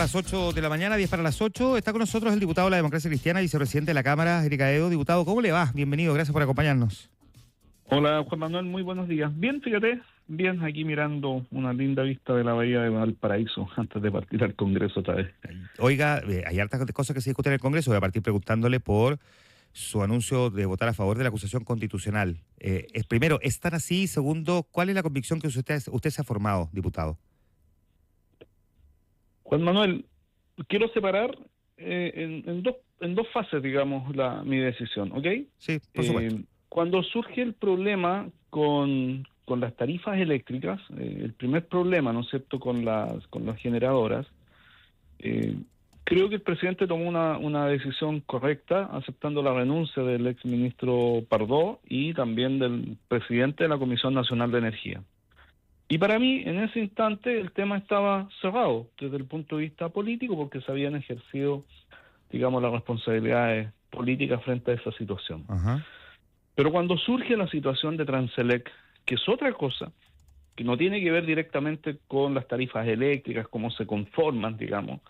las 8 de la mañana, 10 para las 8. Está con nosotros el diputado de la Democracia Cristiana, vicepresidente de la Cámara, Eric Aedo. Diputado, ¿cómo le va? Bienvenido, gracias por acompañarnos. Hola Juan Manuel, muy buenos días. Bien, fíjate, bien, aquí mirando una linda vista de la bahía de Valparaíso antes de partir al Congreso otra vez. Oiga, hay hartas cosas que se discuten en el Congreso. Voy a partir preguntándole por su anuncio de votar a favor de la acusación constitucional. Primero, ¿es tan así? Segundo, ¿cuál es la convicción que usted se ha formado, diputado? Juan Manuel, quiero separar en dos fases, digamos, mi decisión, ¿ok? Sí, por supuesto. Cuando surge el problema con las tarifas eléctricas, el primer problema, ¿no es cierto?, con las generadoras, creo que el presidente tomó una decisión correcta, aceptando la renuncia del exministro Pardo y también del presidente de la Comisión Nacional de Energía. Y para mí, en ese instante, el tema estaba cerrado desde el punto de vista político, porque se habían ejercido, digamos, las responsabilidades políticas frente a esa situación. Ajá. Pero cuando surge la situación de Transelec, que es otra cosa, que no tiene que ver directamente con las tarifas eléctricas, cómo se conforman, digamos,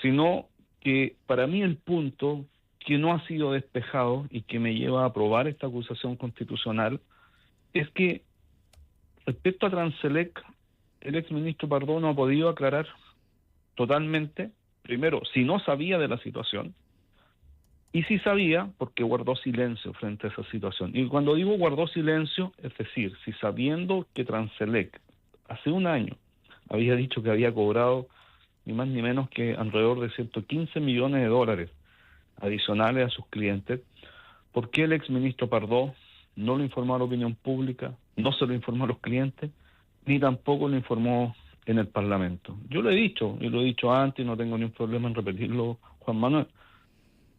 sino que para mí el punto que no ha sido despejado y que me lleva a aprobar esta acusación constitucional es que respecto a Transelec, el exministro Pardo no ha podido aclarar totalmente, primero, si no sabía de la situación, y si sabía, porque guardó silencio frente a esa situación. Y cuando digo guardó silencio, es decir, si sabiendo que Transelec hace un año había dicho que había cobrado ni más ni menos que alrededor de 115 millones de dólares adicionales a sus clientes, ¿por qué el exministro Pardo no lo informó a la opinión pública, no se lo informó a los clientes, ni tampoco lo informó en el Parlamento? Yo lo he dicho, y lo he dicho antes, y no tengo ningún problema en repetirlo, Juan Manuel.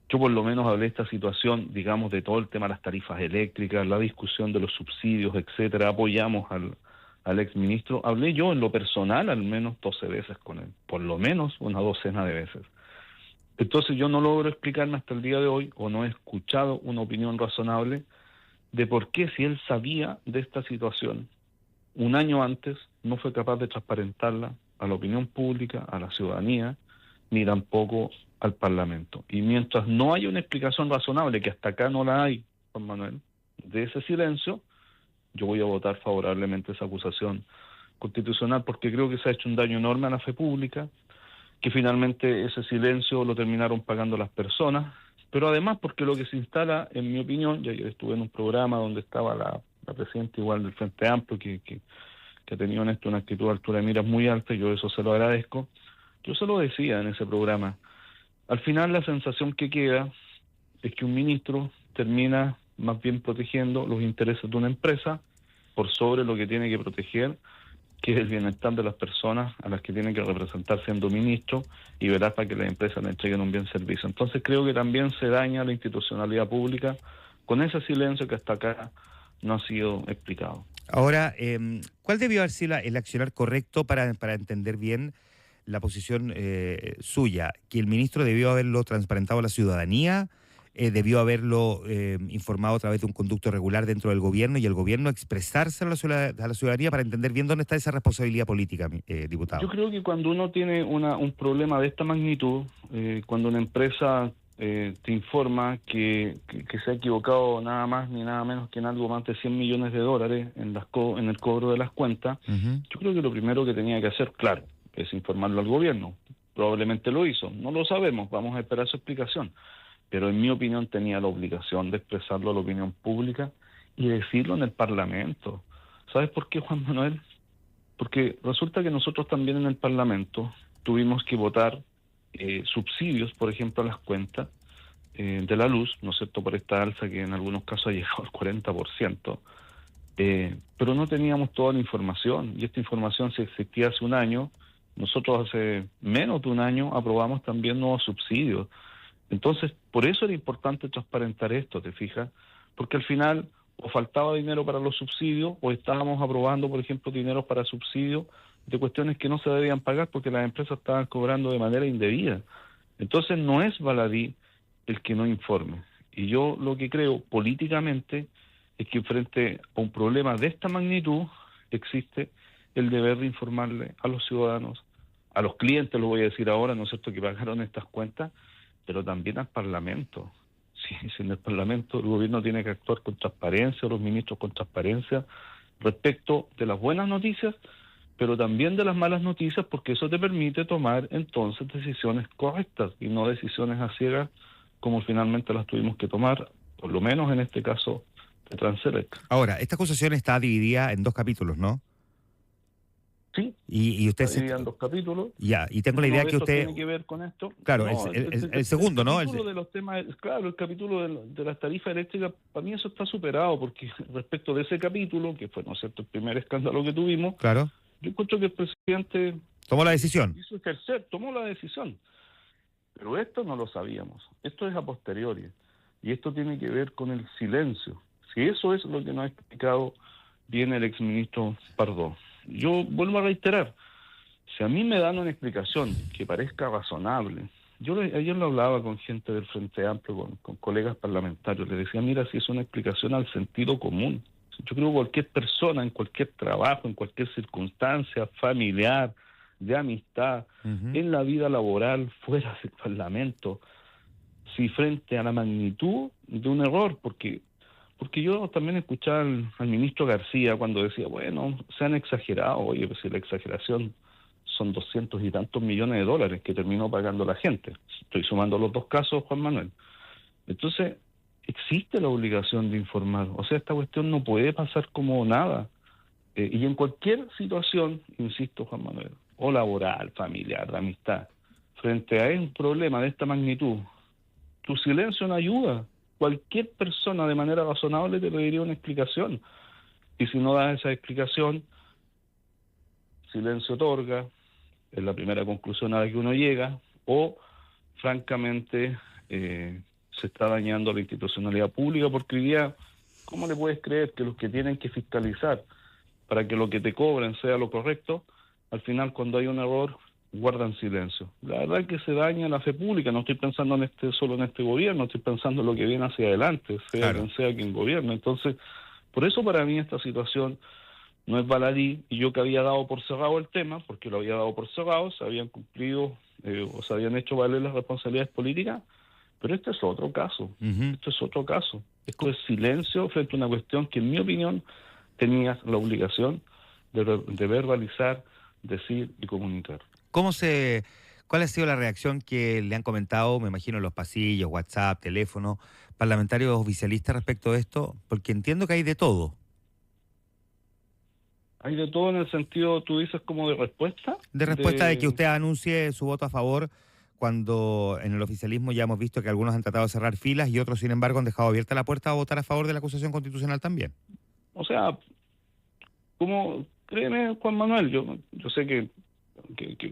Yo por lo menos hablé de esta situación, digamos, de todo el tema de las tarifas eléctricas, la discusión de los subsidios, etcétera. Apoyamos al exministro. Hablé yo en lo personal al menos 12 veces con él, por lo menos una docena de veces. Entonces yo no logro explicarme hasta el día de hoy, o no he escuchado una opinión razonable de por qué, si él sabía de esta situación un año antes, no fue capaz de transparentarla a la opinión pública, a la ciudadanía, ni tampoco al Parlamento. Y mientras no haya una explicación razonable, que hasta acá no la hay, Juan Manuel, de ese silencio, yo voy a votar favorablemente esa acusación constitucional, porque creo que se ha hecho un daño enorme a la fe pública, que finalmente ese silencio lo terminaron pagando las personas, pero además porque lo que se instala, en mi opinión, ya yo estuve en un programa donde estaba la presidenta igual del Frente Amplio, que ha tenido en esto una actitud de altura de miras muy alta, y yo eso se lo agradezco. Yo se lo decía en ese programa. Al final la sensación que queda es que un ministro termina más bien protegiendo los intereses de una empresa por sobre lo que tiene que proteger, que es el bienestar de las personas a las que tiene que representar siendo ministro y velar para que las empresas le entreguen un bien servicio. Entonces creo que también se daña la institucionalidad pública con ese silencio que hasta acá no ha sido explicado. Ahora, ¿cuál debió haber sido el accionar correcto para entender bien la posición suya? ¿Que el ministro debió haberlo transparentado a la ciudadanía? ¿Debió haberlo informado a través de un conducto regular dentro del gobierno y el gobierno expresárselo a la ciudadanía para entender bien dónde está esa responsabilidad política, diputado? Yo creo que cuando uno tiene un problema de esta magnitud, cuando una empresa te informa que se ha equivocado nada más ni nada menos que en algo más de 100 millones de dólares en el cobro de las cuentas, yo creo que lo primero que tenía que hacer, claro, es informarlo al gobierno. Probablemente lo hizo, no lo sabemos, vamos a esperar su explicación. Pero en mi opinión tenía la obligación de expresarlo a la opinión pública y decirlo en el Parlamento. ¿Sabes por qué, Juan Manuel? Porque resulta que nosotros también en el Parlamento tuvimos que votar subsidios, por ejemplo, a las cuentas de la luz, ¿no es cierto?, por esta alza que en algunos casos ha llegado al 40%, pero no teníamos toda la información, y esta información, si existía hace un año, nosotros hace menos de un año aprobamos también nuevos subsidios. Entonces, por eso era importante transparentar esto, ¿te fijas? Porque al final o faltaba dinero para los subsidios o estábamos aprobando, por ejemplo, dinero para subsidios de cuestiones que no se debían pagar porque las empresas estaban cobrando de manera indebida. Entonces no es baladí el que no informe. Y yo lo que creo políticamente es que frente a un problema de esta magnitud existe el deber de informarle a los ciudadanos, a los clientes, lo voy a decir ahora, ¿no es cierto?, que pagaron estas cuentas, pero también al Parlamento. Si en el Parlamento el gobierno tiene que actuar con transparencia, los ministros con transparencia, respecto de las buenas noticias, pero también de las malas noticias, porque eso te permite tomar entonces decisiones correctas y no decisiones a ciegas como finalmente las tuvimos que tomar, por lo menos en este caso de Transelec. Ahora, esta acusación está dividida en 2 capítulos, ¿no? Sí, Y usted está dividida en 2 capítulos. Ya, y tengo la Uno idea de que estos usted... tiene que ver con esto. Claro, No, el segundo, ¿no? El capítulo de los temas, claro, el capítulo de las tarifas eléctricas, para mí eso está superado, porque respecto de ese capítulo, que fue, ¿no es cierto?, el primer escándalo que tuvimos, Claro. yo encuentro que el presidente Tomó la decisión. hizo ejercer, tomó la decisión. Pero esto no lo sabíamos. Esto es a posteriori. Y esto tiene que ver con el silencio. Si eso es lo que nos ha explicado bien el exministro Pardo. Yo vuelvo a reiterar, si a mí me dan una explicación que parezca razonable, ayer lo hablaba con gente del Frente Amplio, con colegas parlamentarios, le decía, mira, si es una explicación al sentido común. Yo creo que cualquier persona, en cualquier trabajo, en cualquier circunstancia familiar, de amistad, en la vida laboral, fuera del Parlamento, si frente a la magnitud de un error, porque yo también escuchaba al ministro García cuando decía, bueno, se han exagerado, oye, pues si la exageración son 200 y tantos millones de dólares que terminó pagando la gente. Estoy sumando los 2 casos, Juan Manuel. Entonces, existe la obligación de informar. O sea, esta cuestión no puede pasar como nada. Y en cualquier situación, insisto, Juan Manuel, o laboral, familiar, de amistad, frente a un problema de esta magnitud, tu silencio no ayuda. Cualquier persona de manera razonable te pediría una explicación. Y si no das esa explicación, silencio otorga, es la primera conclusión a la que uno llega, o francamente se está dañando la institucionalidad pública, porque hoy día, ¿cómo le puedes creer que los que tienen que fiscalizar para que lo que te cobren sea lo correcto, al final cuando hay un error guardan silencio? La verdad es que se daña la fe pública. No estoy pensando solo en este gobierno, estoy pensando en lo que viene hacia adelante, sea quien sea quien gobierne. Entonces, por eso para mí esta situación no es baladí, y yo que había dado por cerrado el tema, porque lo había dado por cerrado, se habían cumplido o se habían hecho valer las responsabilidades políticas, pero este es otro caso, esto es otro caso. Esto es silencio frente a una cuestión que, en mi opinión, tenías la obligación de verbalizar, decir y comunicar. ¿Cuál ha sido la reacción que le han comentado, me imagino, en los pasillos, WhatsApp, teléfono, parlamentarios oficialistas respecto a esto? Porque entiendo que hay de todo. ¿Hay de todo en el sentido, tú dices, como de respuesta? De respuesta de que usted anuncie su voto a favor, cuando en el oficialismo ya hemos visto que algunos han tratado de cerrar filas y otros, sin embargo, han dejado abierta la puerta a votar a favor de la acusación constitucional también. O sea, créeme, Juan Manuel, yo sé que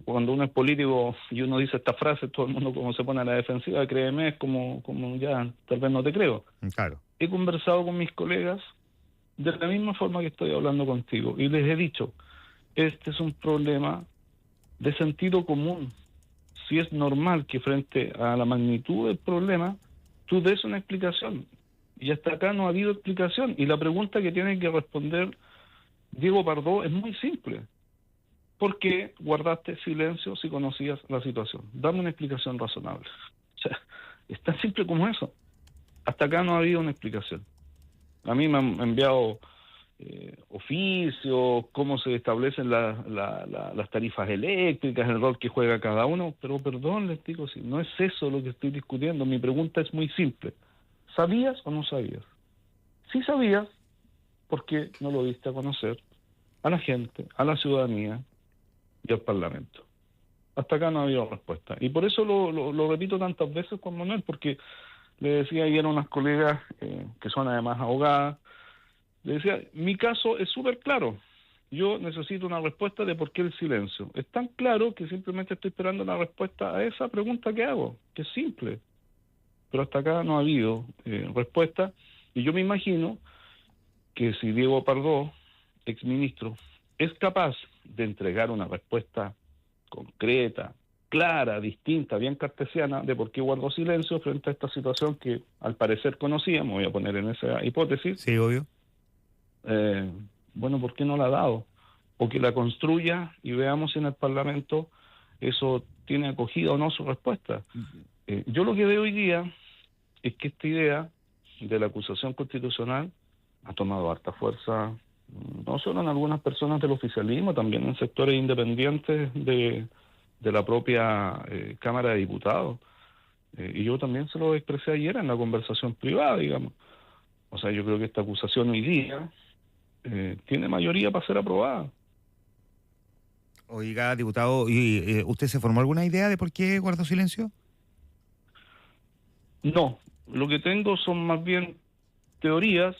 cuando uno es político y uno dice esta frase, todo el mundo como se pone a la defensiva, créeme, es como ya, tal vez no te creo. Claro. He conversado con mis colegas de la misma forma que estoy hablando contigo y les he dicho, este es un problema de sentido común. Si es normal que frente a la magnitud del problema tú des una explicación, y hasta acá no ha habido explicación, y la pregunta que tiene que responder Diego Pardo es muy simple. ¿Por qué guardaste silencio si conocías la situación? Dame una explicación razonable. O sea, es tan simple como eso. Hasta acá no ha habido una explicación. A mí me han enviado oficios, cómo se establecen las tarifas eléctricas, el rol que juega cada uno, pero perdón, les digo, si no es eso lo que estoy discutiendo. Mi pregunta es muy simple. ¿Sabías o no sabías? Si sabías, ¿por qué no lo diste a conocer a la gente, a la ciudadanía y al Parlamento? Hasta acá no ha habido respuesta. Y por eso lo repito tantas veces, Juan Manuel, porque le decía ayer a unas colegas que son además abogadas, le decía, mi caso es súper claro. Yo necesito una respuesta de por qué el silencio. Es tan claro que simplemente estoy esperando una respuesta a esa pregunta que hago, que es simple. Pero hasta acá no ha habido respuesta. Y yo me imagino que si Diego Pardo, exministro, es capaz de entregar una respuesta concreta, clara, distinta, bien cartesiana, de por qué guardó silencio frente a esta situación que al parecer conocía, me voy a poner en esa hipótesis. Sí, obvio. Bueno, ¿por qué no la ha dado? O que la construya y veamos si en el Parlamento eso tiene acogida o no su respuesta. Yo lo que veo hoy día es que esta idea de la acusación constitucional ha tomado harta fuerza, no solo en algunas personas del oficialismo, también en sectores independientes de la propia Cámara de Diputados. Y yo también se lo expresé ayer en la conversación privada, digamos. O sea, yo creo que esta acusación hoy día tiene mayoría para ser aprobada. Oiga, diputado, ¿y usted se formó alguna idea de por qué guardó silencio? No, lo que tengo son más bien teorías,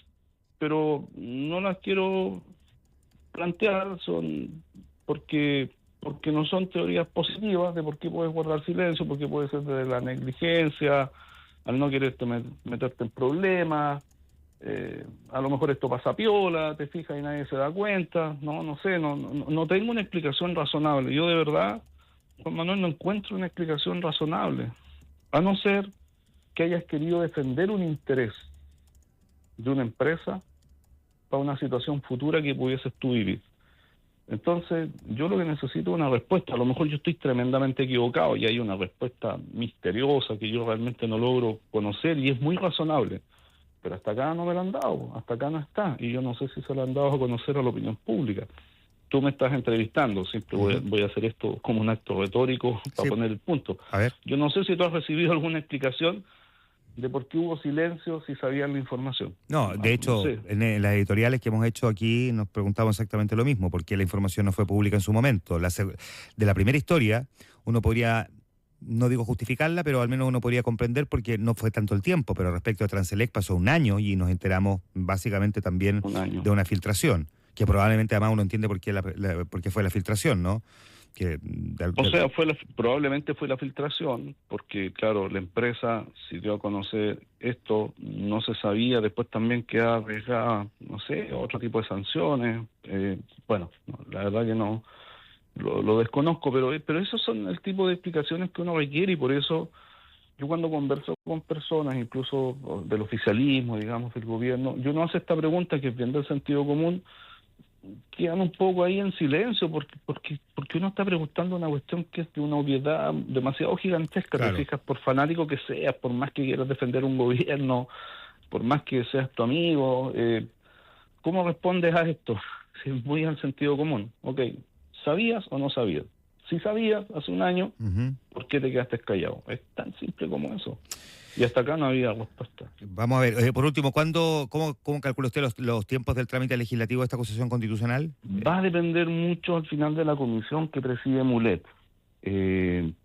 pero no las quiero plantear, son porque no son teorías positivas de por qué puedes guardar silencio, porque puede ser de la negligencia, al no quererte meterte en problemas, a lo mejor esto pasa piola, te fijas y nadie se da cuenta, no sé, no tengo una explicación razonable. Yo de verdad, Juan Manuel, no encuentro una explicación razonable, a no ser que hayas querido defender un interés de una empresa para una situación futura que pudieses tú vivir. Entonces, yo lo que necesito es una respuesta. A lo mejor yo estoy tremendamente equivocado y hay una respuesta misteriosa que yo realmente no logro conocer y es muy razonable. Pero hasta acá no me la han dado, hasta acá no está. Y yo no sé si se la han dado a conocer a la opinión pública. Tú me estás entrevistando, siempre voy a hacer esto como un acto retórico para poner el punto. A ver. Yo no sé si tú has recibido alguna explicación de por qué hubo silencio, si sabían la información. No, de hecho, no sé. en las editoriales que hemos hecho aquí nos preguntamos exactamente lo mismo, por qué la información no fue pública en su momento. De la primera historia, uno podría, no digo justificarla, pero al menos uno podría comprender porque no fue tanto el tiempo, pero respecto a Transelec pasó un año y nos enteramos básicamente también de una filtración, que probablemente además uno entiende por qué fue la filtración, ¿no? O sea, probablemente fue la filtración, porque claro, la empresa si dio a conocer esto, no se sabía, después también quedaba arriesgada, no sé, otro tipo de sanciones. Bueno, la verdad que no, lo desconozco, pero esos son el tipo de explicaciones que uno requiere y por eso yo cuando converso con personas, incluso del oficialismo, digamos, del gobierno, yo no hace esta pregunta que es bien del sentido común, quedan un poco ahí en silencio porque uno está preguntando una cuestión que es de una obviedad demasiado gigantesca. Claro. Te fijas, por fanático que seas, por más que quieras defender un gobierno, por más que seas tu amigo, ¿cómo respondes a esto? Si es muy al sentido común. Ok, ¿sabías o no sabías? Si sabías hace un año, ¿por qué te quedaste callado? Es tan simple como eso. Y hasta acá no había respuesta. Vamos a ver, por último, ¿cómo calcula usted los tiempos del trámite legislativo de esta acusación constitucional? Va a depender mucho al final de la comisión que preside Mulet,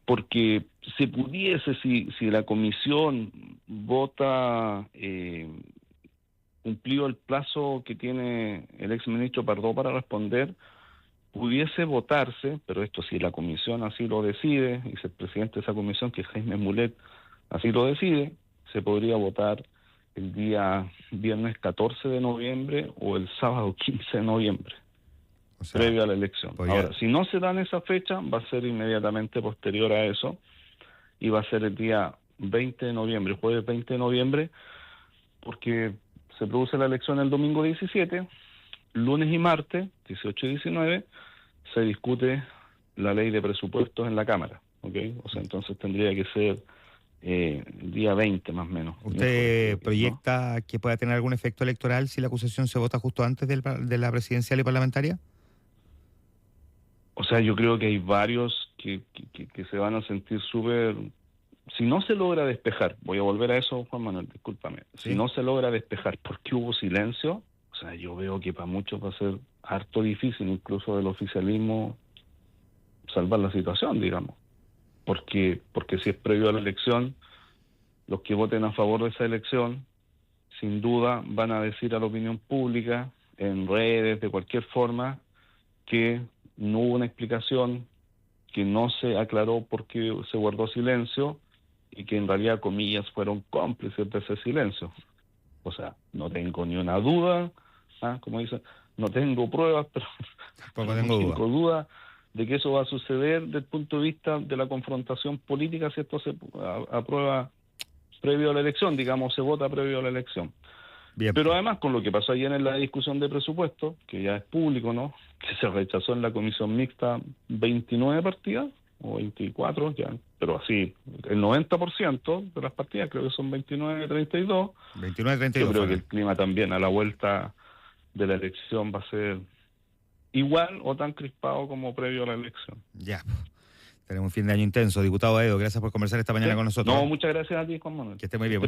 porque se pudiese, si la comisión vota cumplido el plazo que tiene el exministro Pardo para responder, pudiese votarse, pero esto si la comisión así lo decide, y si el presidente de esa comisión, que es Jaime Mulet, así lo decide, se podría votar el día viernes 14 de noviembre o el sábado 15 de noviembre, o sea, previo a la elección. Ahora, si no se da en esa fecha, va a ser inmediatamente posterior a eso, y va a ser el día 20 de noviembre, jueves 20 de noviembre, porque se produce la elección el domingo 17, lunes y martes, 18 y 19, se discute la ley de presupuestos en la Cámara, ¿ok? O sea, entonces tendría que ser día 20 más o menos. ¿Usted proyecta que pueda tener algún efecto electoral si la acusación se vota justo antes de la presidencial y parlamentaria? O sea, yo creo que hay varios que se van a sentir súper... Si no se logra despejar, voy a volver a eso, Juan Manuel, discúlpame. ¿Sí? Si no se logra despejar porque hubo silencio, o sea, yo veo que para muchos va a ser harto difícil, incluso del oficialismo, salvar la situación, digamos. Porque si es previo a la elección, los que voten a favor de esa elección, sin duda van a decir a la opinión pública, en redes, de cualquier forma, que no hubo una explicación, que no se aclaró por qué se guardó silencio y que en realidad, comillas, fueron cómplices de ese silencio. O sea, no tengo ni una duda, como dicen, no tengo pruebas, pero tampoco tengo duda de que eso va a suceder desde el punto de vista de la confrontación política si esto se aprueba previo a la elección, digamos, se vota previo a la elección. Bien. Pero además, con lo que pasó ayer en la discusión de presupuesto, que ya es público, ¿no?, que se rechazó en la comisión mixta 29 partidas, o 24 ya, pero así, el 90% de las partidas, creo que son 29-32. 29-32. Yo creo que el clima también a la vuelta de la elección va a ser igual o tan crispado como previo a la elección. Ya, tenemos un fin de año intenso. Diputado Edo, gracias por conversar esta mañana ¿Sí? con nosotros. No, muchas gracias a ti, Juan Manuel. Que esté muy bien.